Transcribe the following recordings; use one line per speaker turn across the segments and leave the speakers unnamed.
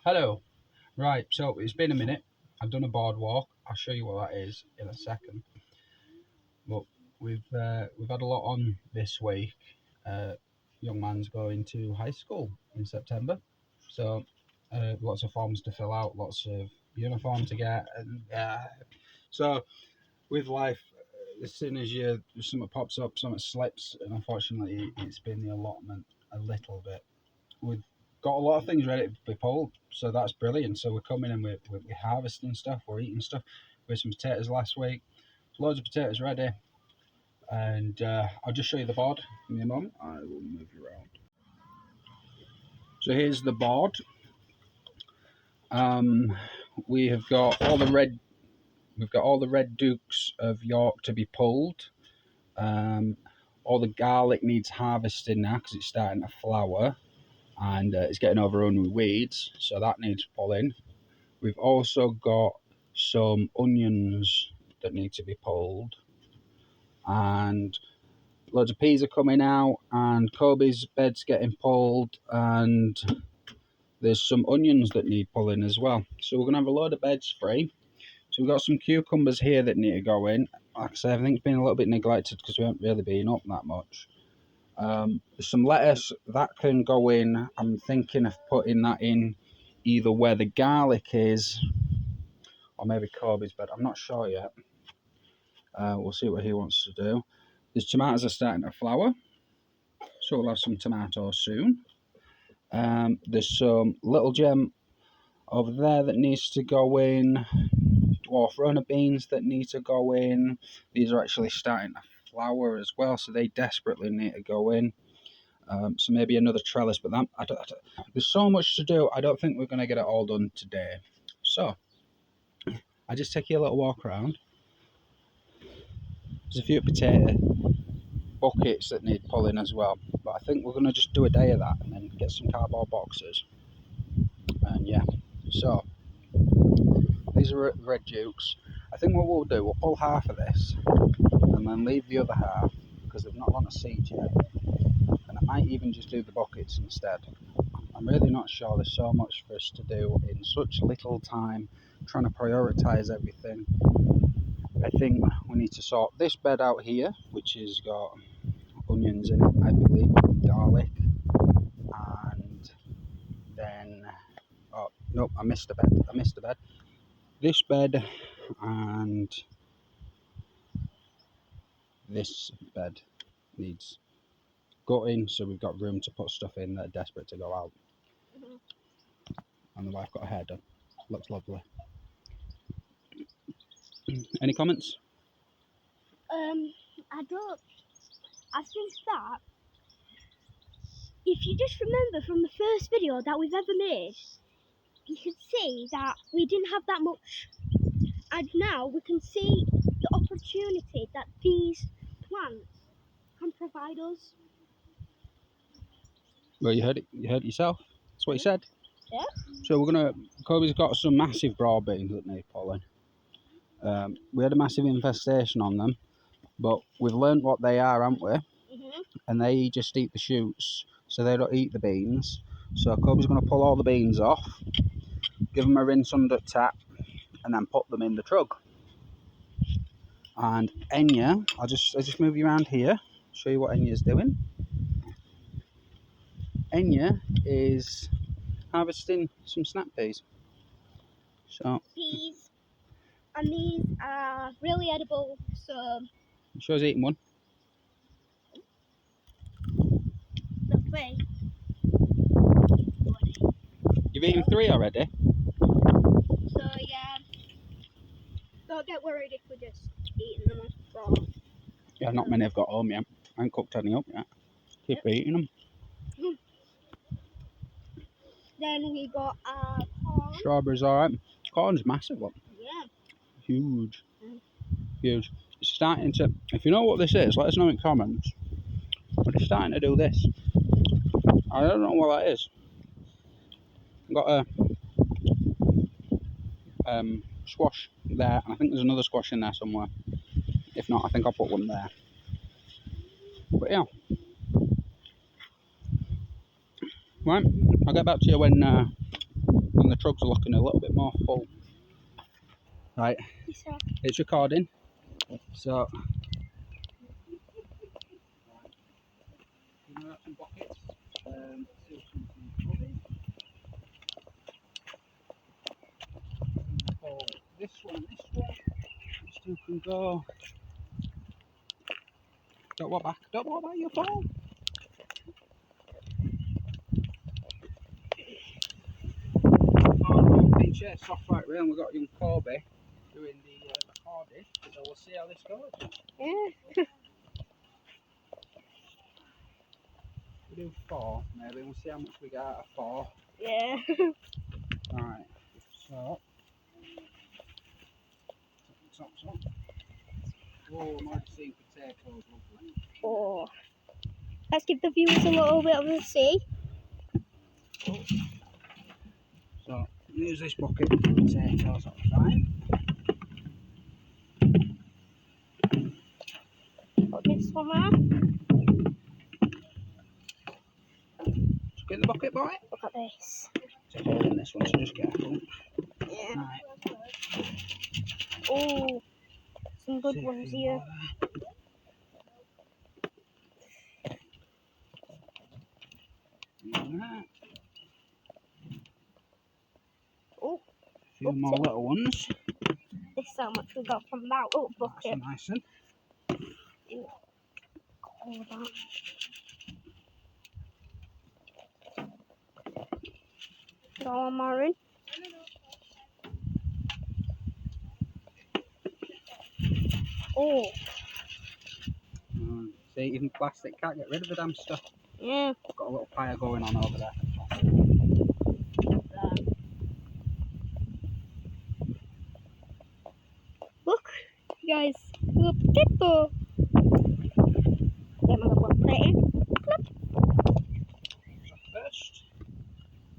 Hello. Right, so it's been a minute. I've done a boardwalk. I'll show you what that is in a second. But we've had a lot on this week. Young man's going to high school in September, so lots of forms to fill out, lots of uniform to get, and so with life, as soon as something pops up, something slips, and unfortunately, it's been the allotment a little bit. We've got a lot of things ready to be pulled, so that's brilliant. So we're coming in, we're harvesting stuff, we're eating stuff. We had some potatoes last week, loads of potatoes ready, and I'll just show you the board in a moment. I will move you around. So here's the board. We have got all the red. We've got all the red Dukes of York to be pulled. All the garlic needs harvesting now because it's starting to flower, and it's getting overrun with weeds, so that needs pulling. We've also got some onions that need to be pulled, and loads of peas are coming out, and Kobe's bed's getting pulled, and there's some onions that need pulling as well. So we're going to have a load of beds free. So we've got some cucumbers here that need to go in. Like I say, everything's been a little bit neglected because we haven't really been up that much. There's some lettuce that can go in. I'm thinking of putting that in either where the garlic is, or maybe Kobe's bed. I'm not sure yet. We'll see what he wants to do. There's tomatoes are starting to flower, so we'll have some tomatoes soon. There's some little gem over there that needs to go in. Dwarf runner beans that need to go in. These are actually starting to flower as well, so they desperately need to go in. So maybe another trellis, but there's so much to do. I don't think we're going to get it all done today. So I just take you a little walk around. There's a few potato buckets that need pulling as well, but I think we're going to just do a day of that and then get some cardboard boxes. And yeah, so these are red Dukes. I think what we'll do, we'll pull half of this and then leave the other half because they've not run a seed yet. And I might even just do the buckets instead. I'm really not sure. There's so much for us to do in such little time, trying to prioritise everything. I think we need to sort this bed out here, which has got onions in it, I believe, garlic, and then, oh, nope, I missed a bed. This bed and this bed needs gutting, so we've got room to put stuff in that are desperate to go out. And the wife got her hair done. Looks lovely. Any comments?
I think that if you just remember from the first video that we've ever made, you can see that we didn't have that much, and now we can see the opportunity that these plants can provide us.
Well, you heard it yourself. That's what he said.
Yeah.
So Kobe's got some massive broad beans that need pollen. We had a massive infestation on them, but we've learned what they are, haven't we? And they just eat the shoots, so they don't eat the beans. So Kobe's going to pull all the beans off, give them a rinse under tap, and then put them in the trug. And Enya, I'll just move you around here, show you what Enya's doing. Enya is harvesting some snap peas. So
These are really edible, so
she's eating one.
lovely.
You've eaten 3 already?
So yeah, don't get worried if we're just eating them raw.
Yeah, not many have got home yet. I haven't cooked any up yet. Keep eating them.
Then we got our corn.
Strawberries alright. Corn's massive one.
Yeah.
Huge. Huge. It's starting to, if you know what this is, let us know in comments. But it's starting to do this. I don't know what that is. I've got a squash there, and I think there's another squash in there somewhere. If not, I think I'll put one there. But yeah. Right, I'll get back to you when the the trugs are looking a little bit more full. Right, it's recording. So, some buckets. This one. These two can go. Don't walk back your phone. Beach soft right rail, and we've got young Kobe doing the recording, so we'll see how this goes.
Yeah.
We do 4, maybe, we'll see how much we get out of 4.
Yeah.
Right, so. Top. Oh, I'm already seeing potatoes, lovely.
Oh. Let's give the viewers a little bit of a see.
So, use this bucket for potatoes, that's fine.
Put this one on.
Just get the bucket, boy.
Look at this.
It's holding this one, so just careful.
Yeah.
Right.
Oh, some good ones here. Oh,
a few more little ones.
This is how much we got from that little bucket.
That's a nice one.
All that. Go on, Marin. Oh.
See, even plastic can't get rid of the damn stuff.
Yeah.
Got a little fire going on over there.
Look, guys, little potato. Get my little plate in.
First,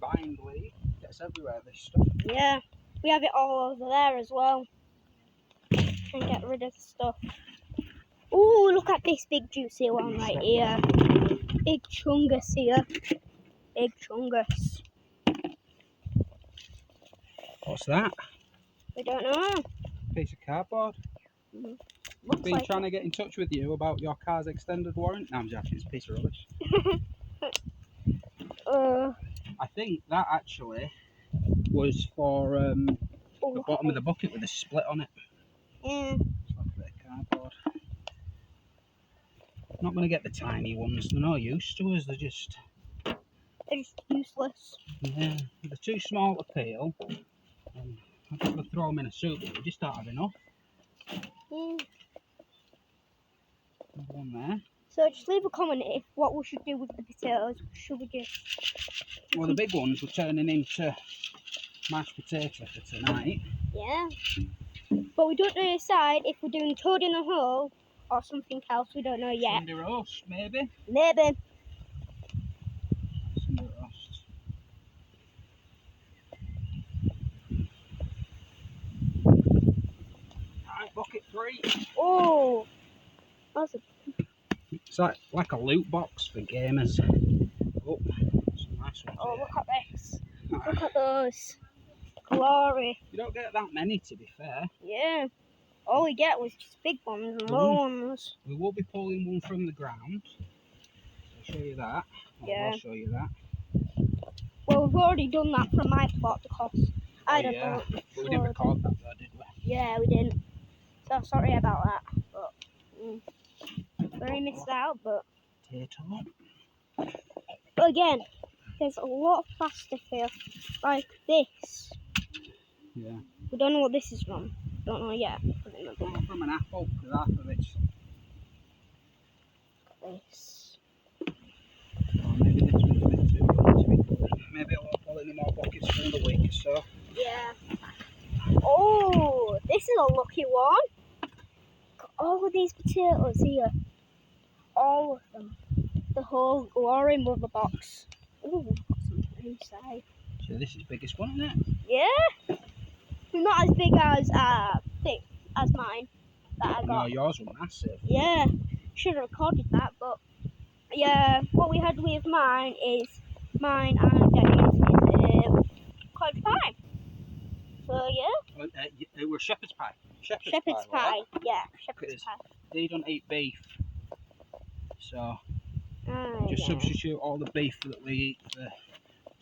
bindweed gets everywhere, this stuff.
Yeah, we have it all over there as well. And get rid of the stuff. Oh, look at this big juicy one right here. Big chungus here. Big chungus.
What's that?
We don't know.
Piece of cardboard.
Looks
Been
like
trying to get in touch with you about your car's extended warranty. No, I'm joking, it's a piece of rubbish. I think that actually was for the bottom of the bucket with a split on it.
Yeah.
It's like a bit of cardboard. Not going to get the tiny ones, they're no use to us, they're just
useless.
Yeah, they're too small to peel. I'd probably throw them in a soup, but we just don't have enough.
Yeah.
There's one there.
So just leave a comment if what we should do with the potatoes. Should we just...
Well, the big ones we're turning into mashed potato for tonight.
Yeah. But we don't decide if we're doing toad in the hole or something else. We don't know yet.
Sunday roast, maybe?
Maybe.
Sunday roast. Alright, bucket 3.
Oh. That's a...
It's like a loot box for gamers. Oh, some nice ones.
Oh,
here.
look at this. Look at those. Glory.
You don't get that many, to be fair.
Yeah. All we get was just big ones and little ones.
We will be pulling one from the ground. I'll show you that.
Yeah.
I'll show you that.
Well, we've already done that from my plot because I don't know.
But we didn't record that though, did we?
Yeah, we didn't. So sorry about that. But very missed out. But again, there's a lot of plastic here, like this.
Yeah.
We don't know what this is from. Don't know yet.
From an apple, because half of it's.
This.
Oh, maybe this one's a bit too good to be covered. Maybe I won't pull any more buckets for another week or so.
Yeah. Oh, this is a lucky one. Got all of these potatoes here. All of them. The whole glory mother box. Oh, got something inside.
So this is the biggest one, isn't it?
Yeah. Not as big as mine that I got.
No, yours were massive.
Yeah. Should have recorded that, but yeah, what we had with mine and Daddy's is quite fine. So yeah.
It was shepherd's pie.
Shepherd's pie. Yeah, shepherd's
Because
pie.
they don't eat beef, so just
Yeah.
substitute all the beef that we eat for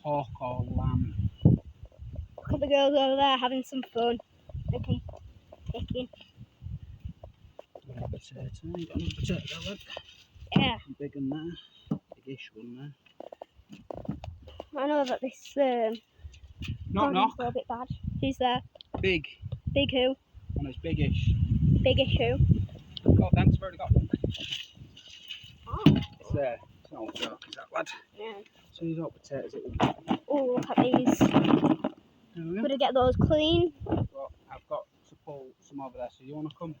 pork or lamb.
Look at the girls over there having some fun. Picking.
Potato. You got another potato there, look.
Yeah.
Big one there. Biggish one there.
I know that this
Knock knock.
garden's a little bit bad. Who's there?
Big.
Big who?
And it's biggish.
Biggish who?
Oh, thanks, I've already got one.
Oh.
It's there. It's not a joke, is that, lad?
Yeah.
So these are potatoes that we got.
Oh, look at these.
There we go.
Gotta get those clean.
Well, I've got to pull some over there, so you want to come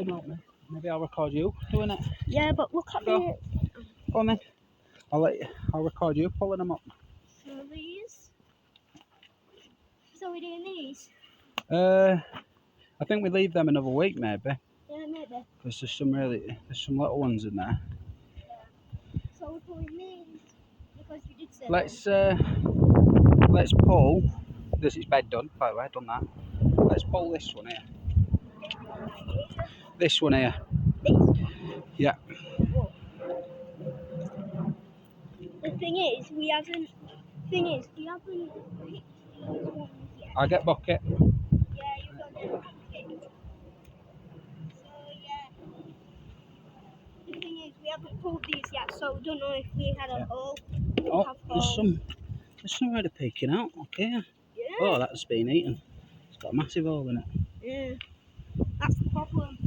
help me? Maybe I'll record you doing it.
Yeah, but look at
Go.
the.
Go on then. I'll record you pulling them up.
So these. So we're doing these.
I think we leave them another week maybe.
Yeah, maybe.
Because there's some little ones in there.
So we're pulling these because you did say.
Let's pull. This is bed done, by the way. I've done that. Let's pull this one here. This one here.
This.
Yeah.
Whoa. The thing is, we haven't picked these ones yet.
I'll get bucket.
Yeah, you've got to bucket. So yeah. The thing is, we haven't pulled these yet, so we don't know if we had a hole.
Oh, there's some already peeking out. Okay.
Yeah.
Oh, that's been eaten. It's got a massive hole in it.
Yeah. That's the problem.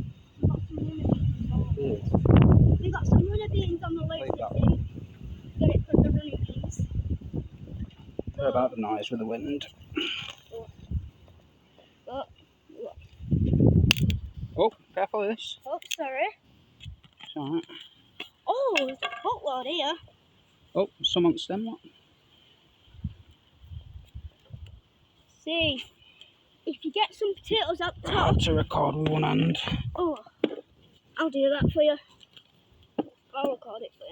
Yeah.
We got some runner beans on the loose thing. Get it for the running beans.
They're about the noise with the wind. Oh, careful with this.
Oh, sorry.
It's alright.
Oh, there's a boatload here.
Oh, some amongst them, what?
See, if you get some potatoes up
I
top.
have to record with one hand.
Oh, I'll do that for you. I'll record it for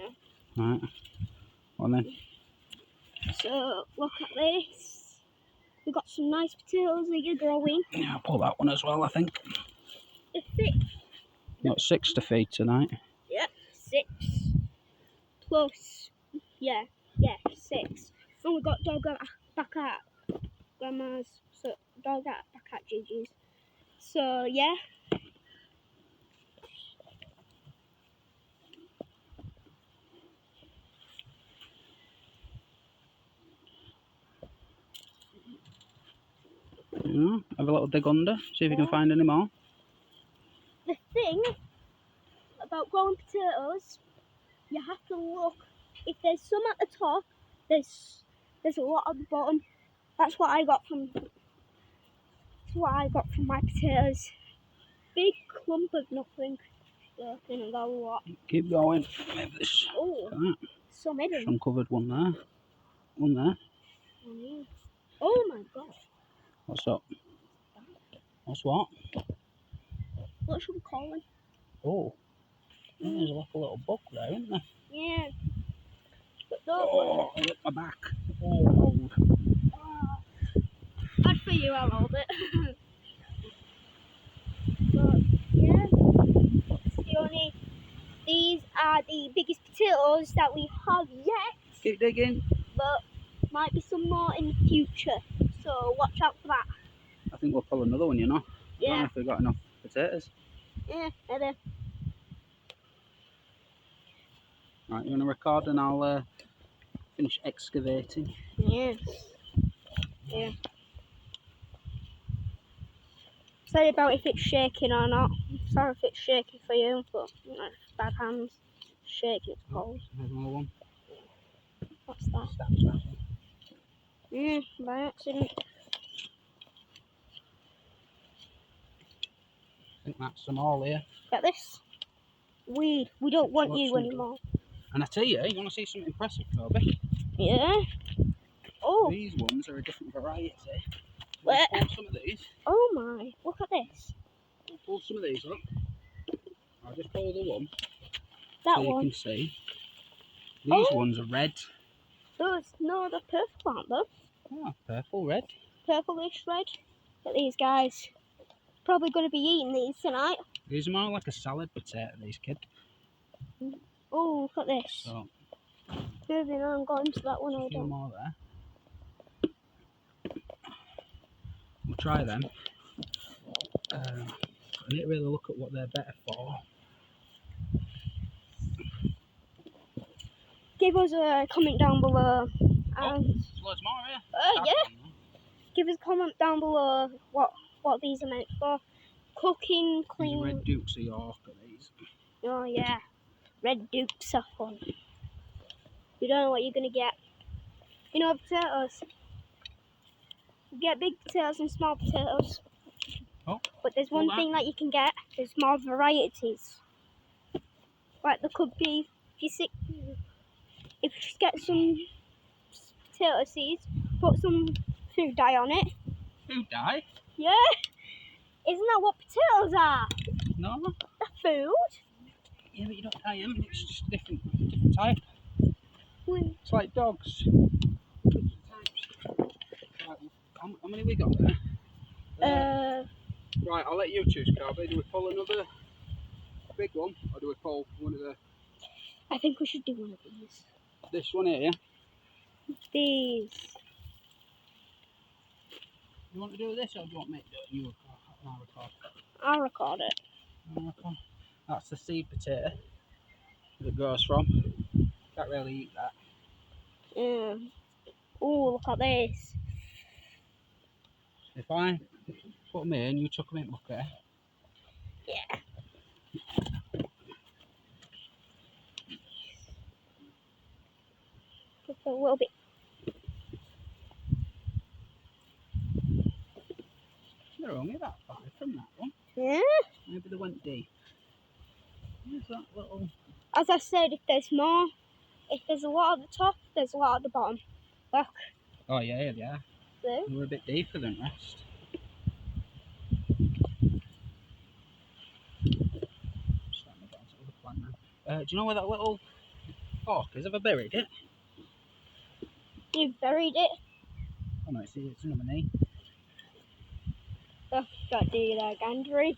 you.
Right. Well then.
So, look at this. We've got some nice potatoes that are growing.
Yeah, I'll pull that one as well, I think.
They're thick.
Got 6 to feed tonight.
Yep, 6. Plus, yeah, 6. And we got dog back at Grandma's, so dog back at Gigi's. So, yeah.
Yeah, have a little dig under, see if you can find any more.
The thing about growing potatoes, you have to look. If there's some at the top, there's a lot at the bottom. That's what I got from my potatoes. Big clump of nothing. So I got a lot.
Keep going. Maybe this.
Oh,
Right.
some hidden.
Some covered one there. One there.
Oh my god.
What's up? What's what?
What should we call him?
Oh. There's like a little buck there, isn't there?
Yeah. But those
Oh, I hit my back. Oh.
Bad for you, I'll hold it. But yeah, these are the biggest potatoes that we have yet.
Keep digging.
But might be some more in the future. So watch out for that.
I think we'll pull another one, you know. I don't
Yeah.
know if we've got enough potatoes.
Yeah, maybe.
Right, you want to record and I'll finish excavating.
Yeah. Yeah. Sorry about if it's shaking or not. Sorry if it's shaky for you, but you know, it's bad hands. Shaking, it's cold.
There's another one.
What's that?
That's that one.
Yeah, by accident.
I think that's them all here.
Get this? We don't want
What's
you
some-
anymore.
And I tell you, you want to see something impressive, Toby?
Yeah. Oh.
These ones are a different variety.
Where?
We'll pull some of these.
Oh my! Look at this.
We'll pull some of these up. I'll just pull the one
That
so
one.
you can see. These
Oh.
ones are red.
Those, no, they're purple, aren't they?
Oh, purple, red.
Purplish red. Look at these guys. Probably going to be eating these tonight.
These are more like a salad potato, these kids.
Oh, look at this.
So,
Moving on, got into that one.
a
I
few
don't.
more there. We'll try them. I need to really look at what they're better for.
Give us a comment down below.
There's loads more here.
Yeah. Give us a comment down below what these are meant for. Cooking,
These
clean.
are red Dukes of York, are these.
Oh yeah, red dukes are fun. You don't know what you're gonna get. You know potatoes. You get big potatoes and small potatoes.
Oh,
But there's one thing that you can get. There's more varieties. Like there could be if you just get some potato seeds, put some food dye on it.
food dye?
Yeah. Isn't that what potatoes are?
No.
They're food.
Yeah, but you don't dye them. It's just a different type. It's like dogs. Right, how many we got there? Right, I'll let you choose, Carby. Do we pull another big one, or do we pull one of the...
I think we should do one of these.
This one here, yeah?
These.
You want to do this, or do you want me to do it? You record. I'll record.
I'll record it.
That's the seed potato that it grows from. Can't really eat that.
Yeah. Oh, look at this.
If I put them in, you chuck them in, okay?
Yeah. Just a little bit.
They're only that far from that one.
Yeah.
Maybe they went deep. There's that little...
As I said, if there's a lot at the top, there's a lot at the bottom. Look.
Oh yeah, yeah.
See?
They were a bit deeper than the rest. Do you know where that little fork is? Have I buried it?
You've buried it.
Oh no, it's under my knee.
Look, got to do that gandery.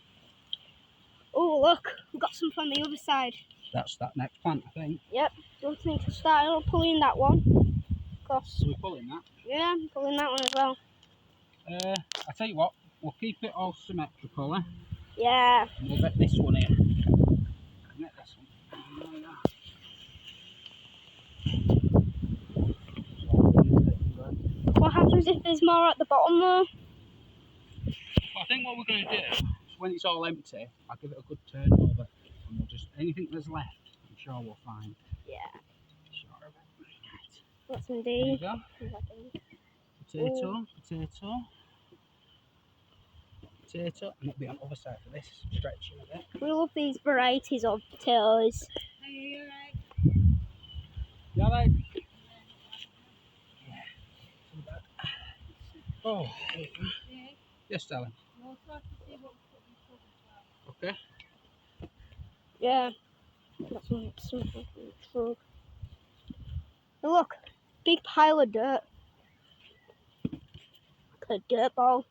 Oh, look, we've got some from the other side.
That's that next plant, I think.
Yep, just need to start pulling that one.
So we're pulling that?
Yeah, I'm pulling that one as well.
I tell you what, we'll keep it all symmetrical, eh?
Yeah.
And we'll get this one here. Get this one.
What happens if there's more at the bottom though?
Well, I think what we're going to do is when it's all empty, I'll give it a good turn over, and we'll just anything that's left, I'm sure we'll find.
Yeah.
Sure of it. Right.
What's
There
indeed?
you go. Potato, potato, potato, and it'll be on the other side of this, stretching a bit.
We love these varieties of potatoes.
Hey, you alright? You alright? Yeah. Oh, yes, darling. Okay.
Yeah. Got some truck. Look, big pile of dirt. Like a dirt ball.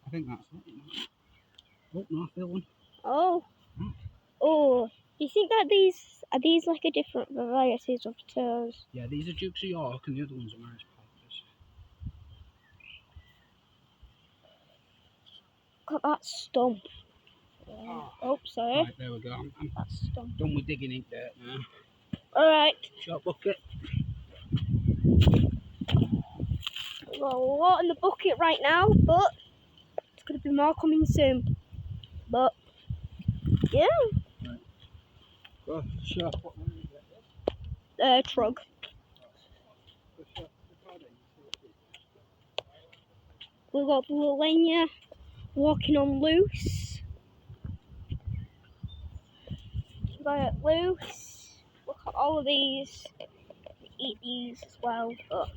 I think that's it. Oh, no, I feel one.
Oh. Oh. Do you think that these are like a different varieties of potatoes?
Yeah, these are Dukes of York and the other ones are Irish Poplars.
Look at that stump. Oh, sorry.
Right, there we go. I'm
That stump.
done with digging in dirt now.
Alright.
Short bucket.
We've got a lot in the bucket right now, but it's going to be more coming soon. But, yeah.
Right. Go, sure. What one is it?
Trug. We've got Lenya walking on loose. Got it loose. Look at all of these. We eat these as well. But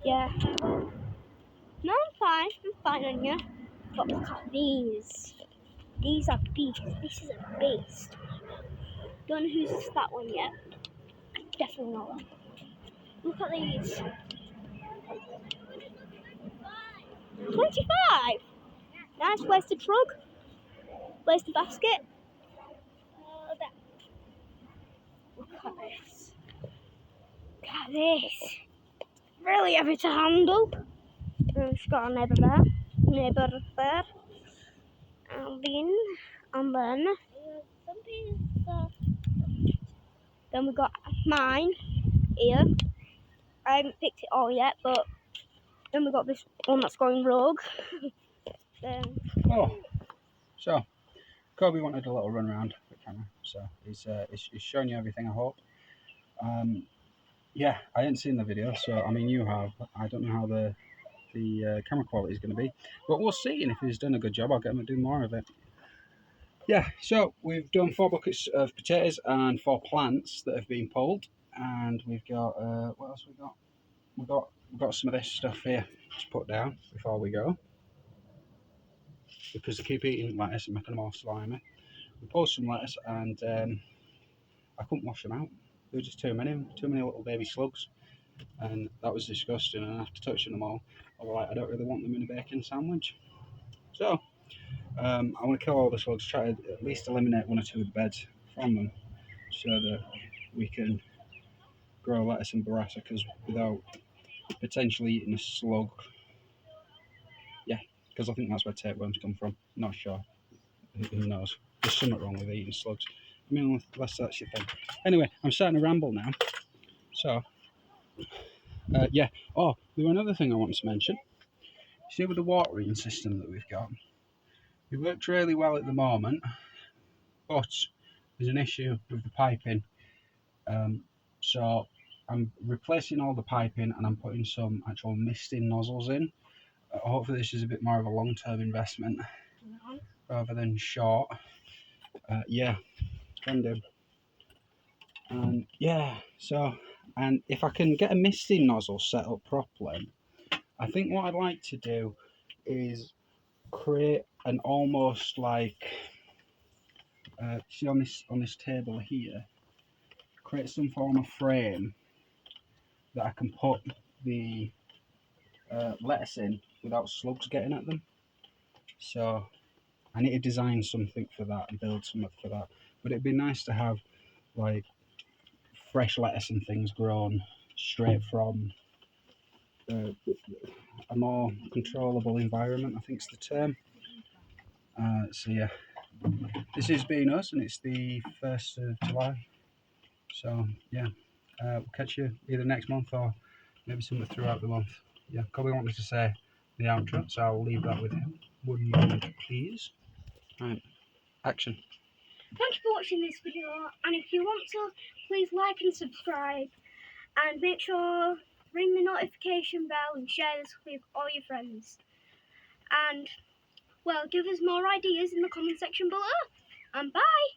Yeah. No, I'm fine on you. But look at these. These are beasts. This is a beast. Don't know who's that one yet. Definitely not one. Look at these. 25! Nice, where's the truck? Where's the basket? There. Look at this. Look at this. Really heavy to handle. We've got a neighbour there. Neighbour there. And then we got mine here. I haven't picked it all yet, but then we got this one that's going rogue. Then
Oh, so Kobe wanted a little run around the camera, so he's showing you everything, I hope. Yeah, I hadn't seen the video, so I mean you have. I don't know how the camera quality is going to be, but we'll see. And if he's done a good job, I'll get him to do more of it. Yeah, so we've done 4 buckets of potatoes and 4 plants that have been pulled, and we've got what else we got? We've got some of this stuff here to put down before we go, because they keep eating lettuce and making them all slimy. We pulled some lettuce and I couldn't wash them out. There were just too many little baby slugs, and that was disgusting. And after touching them all, I was like, I don't really want them in a bacon sandwich. So I want to kill all the slugs, try to at least eliminate 1 or 2 of the beds from them, so that we can grow lettuce and brassicas without potentially eating a slug. Yeah, because I think that's where tapeworms come from. Not sure. Who knows? There's something wrong with eating slugs. I mean, unless that's your thing. Anyway, I'm starting to ramble now. So, yeah. Oh, there was another thing I wanted to mention. See, with the watering system that we've got, it works really well at the moment, but there's an issue with the piping. So I'm replacing all the piping and I'm putting some actual misting nozzles in. Hopefully this is a bit more of a long-term investment rather than short. Yeah, can do. And yeah, so, and if I can get a misting nozzle set up properly, I think what I'd like to do is create an almost like, see on this table here, create some form of frame that I can put the lettuce in without slugs getting at them. So I need to design something for that and build something for that. But it'd be nice to have like fresh lettuce and things grown straight from a more controllable environment, I think is the term. So yeah, this has been us, and it's the 1st of July. So yeah, we'll catch you either next month or maybe somewhere throughout the month. Yeah, Kobe wanted to say the outro, so I'll leave that with him. 1 moment, please. Right, action.
thank you for watching this video, and if you want to, please like and subscribe, and make sure ring the notification bell and share this with all your friends. And well, give us more ideas in the comment section below. And bye!